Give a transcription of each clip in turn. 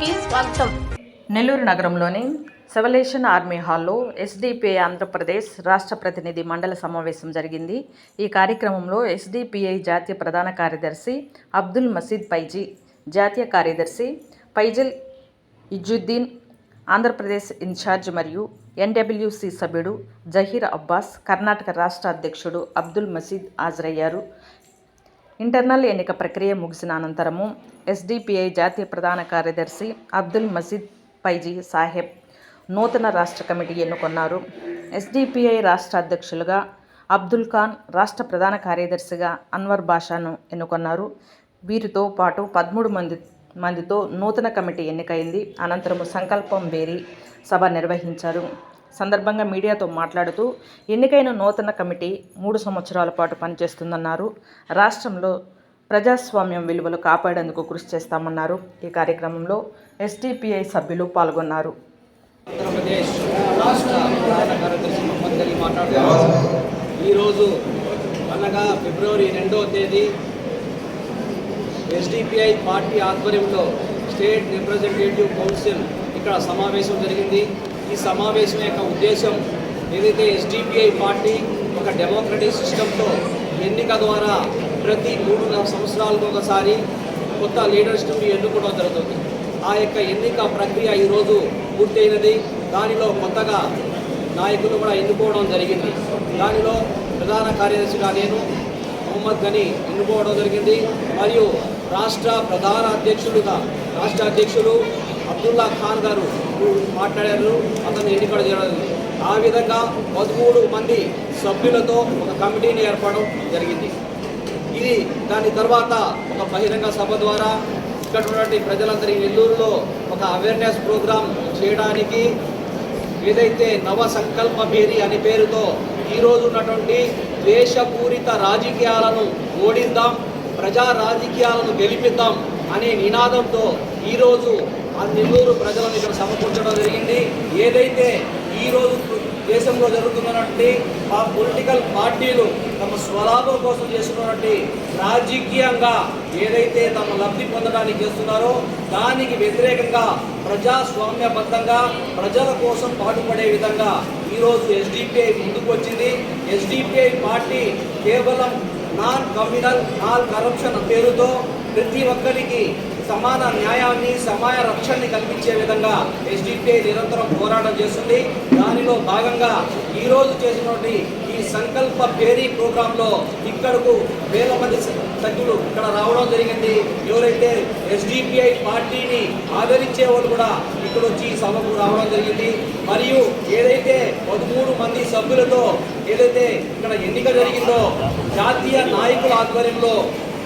కి స్వాగతం. నెల్లూరు నగరంలోని సెవలేషన్ ఆర్మీ హాల్లో ఎస్డిపిఐ ఆంధ్రప్రదేశ్ రాష్ట్ర ప్రతినిధి మండల సమావేశం జరిగింది. ఈ కార్యక్రమంలో ఎస్డిపిఐ జాతీయ ప్రధాన కార్యదర్శి అబ్దుల్ మసీద్ పైజీ, జాతీయ కార్యదర్శి ఫైజల్ ఇజుద్దీన్, ఆంధ్రప్రదేశ్ ఇన్ఛార్జ్ మరియు ఎన్డబ్ల్యూసి సభ్యుడు జహీర్ అబ్బాస్, కర్ణాటక రాష్ట్ర అధ్యక్షుడు అబ్దుల్ మసీద్ హాజరయ్యారు. ఇంటర్నల్ ఎన్నిక ప్రక్రియ ముగిసిన అనంతరము ఎస్డిపిఐ జాతీయ ప్రధాన కార్యదర్శి అబ్దుల్ మసీద్ పైజీ సాహెబ్ నూతన రాష్ట్ర కమిటీ ఎన్నుకొన్నారు. ఎస్డిపిఐ రాష్ట్ర అధ్యక్షులుగా అబ్దుల్ ఖాన్, రాష్ట్ర ప్రధాన కార్యదర్శిగా అన్వర్ బాషాను ఎన్నుకొన్నారు. వీరితో పాటు 13 మందితో నూతన కమిటీ ఎన్నికైంది. అనంతరం సంకల్పం బేరీ సభ నిర్వహించారు. సందర్భంగా మీడియాతో మాట్లాడుతూ ఎన్నికైన నూతన కమిటీ 3 సంవత్సరాల పాటు పనిచేస్తుందన్నారు. రాష్ట్రంలో ప్రజాస్వామ్యం విలువలు కాపాడేందుకు కృషి చేస్తామన్నారు. ఈ కార్యక్రమంలో ఎస్డిపిఐ సభ్యులు పాల్గొన్నారు. ఆంధ్రప్రదేశ్ రాష్ట్ర ప్రధాన కార్యదర్శి మొహమ్మద్ అలీ మాట్లాడుతున్నారు. ఈరోజు అనగా ఫిబ్రవరి 2వ తేదీ ఎస్డిపిఐ పార్టీ ఆధ్వర్యంలో స్టేట్ రిప్రజెంటేటివ్ కౌన్సిల్ ఇక్కడ సమావేశం జరిగింది. ఈ సమావేశం యొక్క ఉద్దేశం ఏదైతే ఎస్డిపిఐ పార్టీ ఒక డెమోక్రటిక్ సిస్టంతో ఎన్నిక ద్వారా ప్రతి 3 సంవత్సరాలకు ఒకసారి కొత్త లీడర్షిప్ని ఎన్నుకోవడం జరుగుతుంది. ఆ యొక్క ఎన్నిక ప్రక్రియ ఈరోజు పూర్తయినది. దానిలో కొత్తగా నాయకులు కూడా ఎన్నుకోవడం జరిగింది. దానిలో ప్రధాన కార్యదర్శిగా నేను మొహమ్మద్ గని ఎన్నుకోవడం జరిగింది. మరియు రాష్ట్ర ప్రధాన అధ్యక్షులుగా రాష్ట్ర అధ్యక్షులు అబ్దుల్లా ఖాన్ గారు మాట్లాడారు, అతను ఎన్నిక జరిగింది. ఆ విధంగా 13 మంది సభ్యులతో ఒక కమిటీని ఏర్పడడం జరిగింది. ఇది దాని తర్వాత ఒక బహిరంగ సభ ద్వారా ఇక్కడ ఉన్నటువంటి ప్రజలందరి నెల్లూరులో ఒక అవేర్నెస్ ప్రోగ్రాం చేయడానికి ఏదైతే నవ సంకల్ప బేరీ అనే పేరుతో ఈరోజు ఉన్నటువంటి ద్వేషపూరిత రాజకీయాలను ఓడిద్దాం, ప్రజా రాజకీయాలను గెలిపిద్దాం అనే నినాదంతో ఈరోజు ఆ నెల్లూరు ప్రజలను ఇక్కడ సమకూర్చడం జరిగింది. ఏదైతే ఈరోజు దేశంలో జరుగుతున్నటువంటి ఆ పొలిటికల్ పార్టీలు తమ స్వలాభం కోసం చేస్తున్నటువంటి రాజకీయంగా ఏదైతే తమ లబ్ధి పొందడానికి చేస్తున్నారో దానికి వ్యతిరేకంగా ప్రజాస్వామ్యబద్ధంగా ప్రజల కోసం పాటుపడే విధంగా ఈరోజు ఎస్డిపిఐ ముందుకు వచ్చింది. ఎస్డిపిఐ పార్టీ కేవలం నాన్ కమ్యూనల్, నాన్ కరప్షన్ పేరుతో ప్రతి ఒక్కరికి సమాన న్యాయాన్ని, సమాన రక్షణని కల్పించే విధంగా ఎస్డిపిఐ నిరంతరం పోరాటం చేస్తుంది. దానిలో భాగంగా ఈరోజు చేసినటువంటి ఈ సంకల్ప బేరీ ప్రోగ్రాంలో ఇక్కడకు వేల మంది సభ్యులు ఇక్కడ రావడం జరిగింది. ఎవరైతే ఎస్డిపిఐ పార్టీని ఆదరించే వాళ్ళు కూడా ఇక్కడ వచ్చి ఈ సభకు రావడం జరిగింది. మరియు ఏదైతే 13 మంది సభ్యులతో ఏదైతే ఇక్కడ ఎన్నిక జరిగిందో జాతీయ నాయకుల ఆధ్వర్యంలో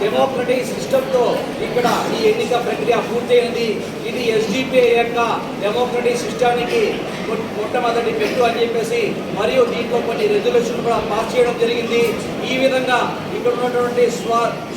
డెమోక్రటిక్ సిస్టంతో ఇక్కడ ఈ ఎన్నిక ప్రక్రియ పూర్తయింది. ఇది ఎస్డిపిఐ యొక్క డెమోక్రటిక్ సిస్టానికి మొట్టమొదటి పెట్టు అని చెప్పేసి మరియు దీంట్లో కొన్ని రెజల్యూషన్ కూడా పాస్ చేయడం జరిగింది. ఈ విధంగా ఇక్కడ ఉన్నటువంటి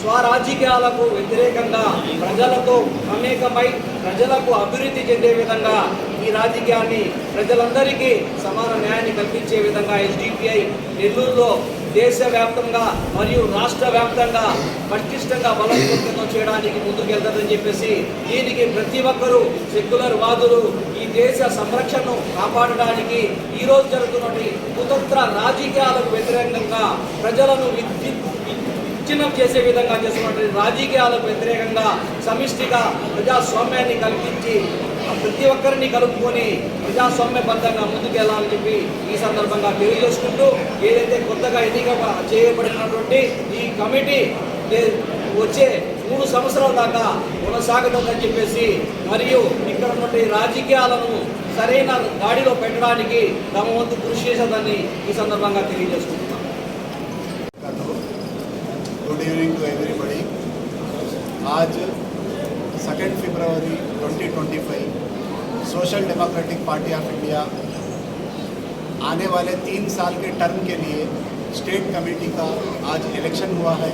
స్వరాజకీయాలకు వ్యతిరేకంగా ప్రజలతో మమేకమై ప్రజలకు అభివృద్ధి చెందే విధంగా ఈ రాజకీయాన్ని ప్రజలందరికీ సమాన న్యాయాన్ని కల్పించే విధంగా ఎస్డిపిఐ నెల్లూరులో దేశవ్యాప్తంగా మరియు రాష్ట్ర వ్యాప్తంగా పటిష్టంగా బలోపేతం చేయడానికి ముందుకెళ్తారని చెప్పేసి దీనికి ప్రతి ఒక్కరూ సెక్యులర్ వాదులు ఈ దేశ సంరక్షణను కాపాడడానికి ఈరోజు జరుగుతున్నటువంటి కుతంత్ర రాజకీయాలకు వ్యతిరేకంగా ప్రజలను విచ్ఛిన్నం చేసే విధంగా చేస్తున్నటువంటి రాజకీయాలకు వ్యతిరేకంగా సమిష్టిగా ప్రజాస్వామ్యాన్ని కల్పించి ప్రతి ఒక్కరిని కలుపుకొని ప్రజాస్వామ్యబద్ధంగా ముందుకెళ్లాలని చెప్పి ఈ సందర్భంగా తెలియజేసుకుంటూ ఏదైతే కొత్తగా ఎన్నిక చేయబడినటువంటి ఈ కమిటీ వచ్చే 3 సంవత్సరాల దాకా కొనసాగుతుందని చెప్పేసి మరియు ఇక్కడ ఉన్నటువంటి రాజకీయాలను సరైన గాడిలో పెట్టడానికి తమ వంతు కృషి చేసేదని ఈ సందర్భంగా తెలియజేసుకుంటున్నాం. Good evening to everybody. आज 2 फरवरी 2025 Social Democratic Party of India आने वाले 3 साल के टर्म के लिए स्टेट कमेटी का आज इलेक्शन हुआ है.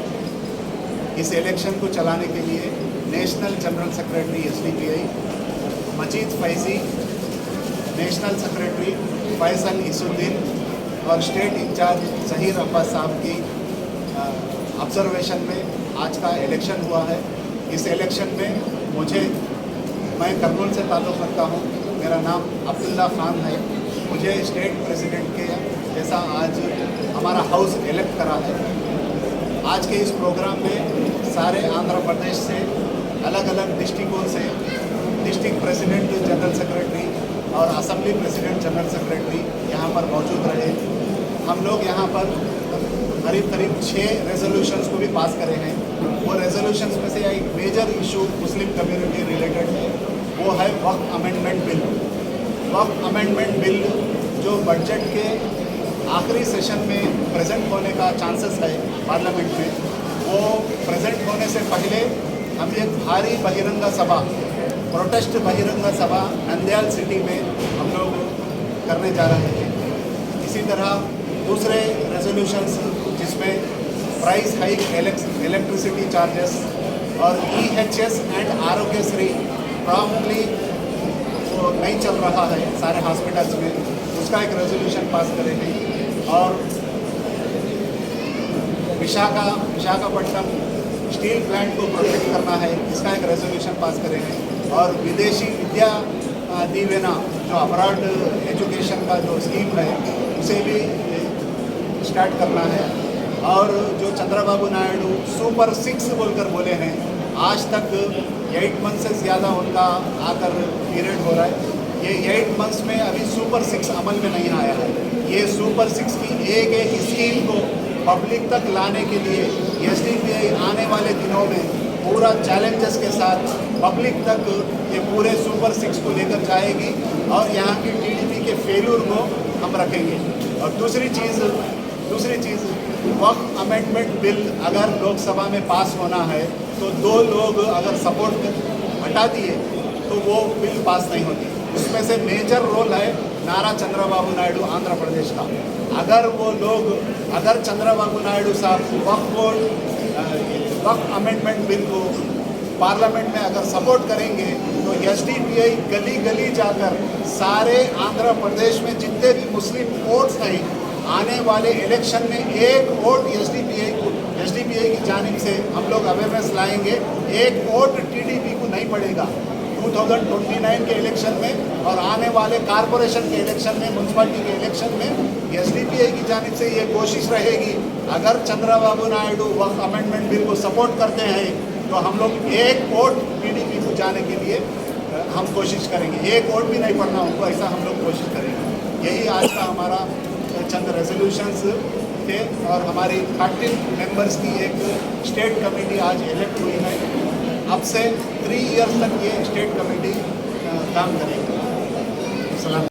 इस इलेक्शन को चलाने के लिए नेशनल जनरल सेक्रेटरी एसडीपीआई मजीद फैजी, नेशनल सेक्रेटरी फैसल इजुद्दीन और स्टेट इंचार्ज जहीर अब्बास साहब की ऑब्जर्वेशन में आज का इलेक्शन हुआ है. इस इलेक्शन में मुझे मैं करनूल से ताल्लुक़ रखता हूँ। मेरा नाम अब्दुल्ला खान है। मुझे स्टेट प्रेसिडेंट के जैसा आज हमारा हाउस इलेक्ट करा है। आज के इस प्रोग्राम में सारे आंध्र प्रदेश से अलग अलग डिस्ट्रिक्टों से डिस्ट्रिक्ट प्रेसिडेंट, जनरल सेक्रेटरी और असेंबली प्रेसिडेंट, जनरल सेक्रेटरी यहाँ पर मौजूद रहे। हम लोग यहाँ पर करीब 6 रेजोल्यूशंस को भी पास करे हैं। वो रेजोल्यूशंस में से एक major issue Muslim community related है, वो है Waqf amendment bill. Waqf amendment bill जो बजट के आखिरी सेशन में प्रेजेंट होने का चांसेस है पार्लियामेंट में, वो प्रेजेंट होने से पहले हम एक भारी बहिरंगा सभा, प्रोटेस्ट बहिरंगा सभा नंदयाल सिटी में हम लोग करने जा रहे हैं। इसी तरह दूसरे रेजोल्यूशंस जिसमें प्राइस हाइक इलेक्ट्रिसिटी चार्जेस और EHS एंड आरोग्यश्री प्रॉम्प्टली वो नहीं चल रहा है सारे हॉस्पिटल्स में, उसका एक रेजोल्यूशन पास करे हैं। और विशाखापट्टनम स्टील प्लांट को प्रोटेक्ट करना है, इसका एक रेजोल्यूशन पास करे हैं। और विदेशी विद्या दीवेना जो अब्रॉड एजुकेशन का जो स्कीम है उसे भी स्टार्ट करना है। और जो चंद्रबाबू नायडू सुपर 6 बोलकर बोले हैं, आज तक 8 मंथ से ज़्यादा उनका आकर पीरियड हो रहा है। ये 8 मंथ्स में अभी सुपर 6 अमल में नहीं आया है। ये सुपर 6 की एक स्कीम को पब्लिक तक लाने के लिए SDPI आने वाले दिनों में पूरा चैलेंजेस के साथ पब्लिक तक ये पूरे सुपर 6 को लेकर जाएगी और यहाँ की TDP के फेल्यूर को हम रखेंगे। और दूसरी चीज़ वक्फ अमेंडमेंट बिल अगर लोकसभा में पास होना है तो 2 लोग अगर सपोर्ट हटा दिए तो वो बिल पास नहीं होती। उसमें से मेजर रोल है नारा चंद्रबाबू नायडू आंध्र प्रदेश का। अगर चंद्रबाबू नायडू साहब वक्फ अमेंडमेंट बिल को पार्लियामेंट में अगर सपोर्ट करेंगे तो SDPI गली गली जाकर सारे आंध्र प्रदेश में जितने भी मुस्लिम वोट्स हैं, आने वाले इलेक्शन में एक वोट SDPI की जानिब से हम लोग अवेयरनेस लाएंगे। एक वोट TDP को नहीं पड़ेगा 2029 के इलेक्शन में और आने वाले कारपोरेशन के इलेक्शन में, म्यूनसिपलिटी के इलेक्शन में SDPI की जानिब से ये कोशिश रहेगी, अगर चंद्रबाबू नायडू वक्फ अमेंडमेंट बिल को सपोर्ट करते हैं तो हम लोग एक वोट TDP को जाने के लिए हम कोशिश करेंगे। एक वोट भी नहीं पड़ना उनको, ऐसा हम लोग कोशिश करेंगे। यही आज का हमारा चंद रेजोल्यूशंस थे और हमारी 13 मेंबर्स की एक स्टेट कमेटी आज इलेक्ट हुई है। अब से 3 इयर्स तक ये स्टेट कमेटी काम करेगी। सलाम।